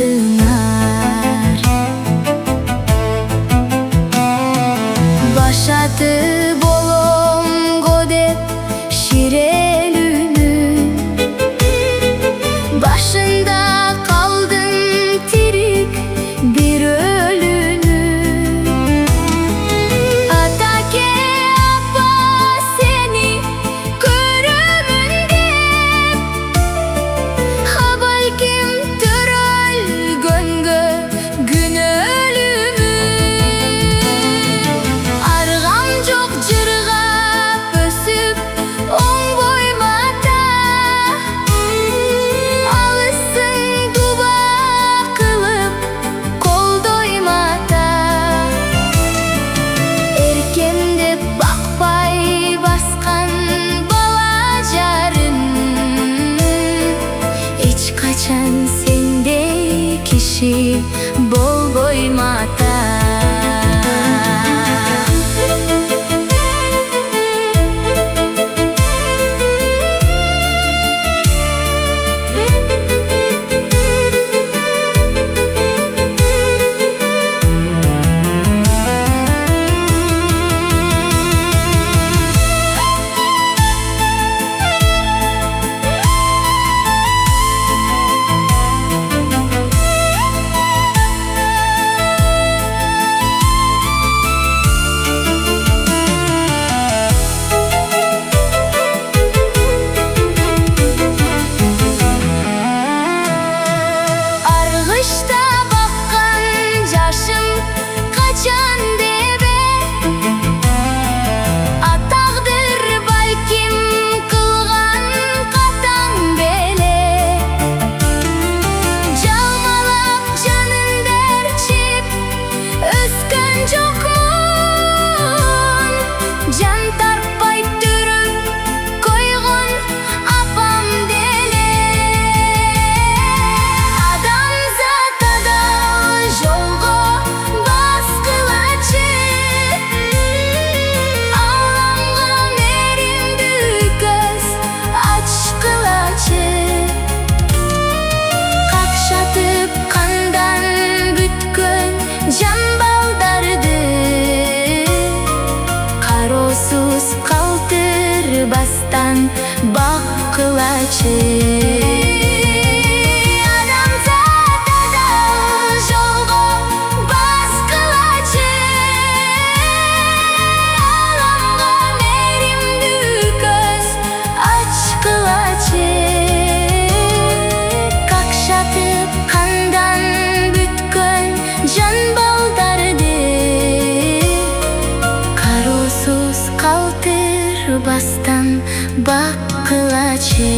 сыңар. Башаты болом го деп ширелүүнүн башында калдың тирик бир өлүнүн. Атаке апа сени көрөмүн деп абалким төрөлгөнгө күн өлүмүн. Аргам жок жыргап өсүп оңбоймата, алысың дуба кылып колдоймата. Эркемдеп бакпай баскан бала жарын эч качан сендей киши болбоймата. Аргышта баккан жашым качан дебе, атагдыр балким кылган катаң беле. Жалмалап жанын дәрчип өскөн жокмун, жан тарпай түрүп койгон апам деле. Адамзат адал жолго баскылачы, Алламга мээримдүү көз ачкылачы. Какшатып кандан бүткөн жан балдарды кароосуз калтырбастан баккылачы. Адамзат адал жолго баскылачы, Алламга мээримдүү көз ачкылачы. Какшатып кандан бүткөн жан балдарды кароосуз калтырбастан баккылачы.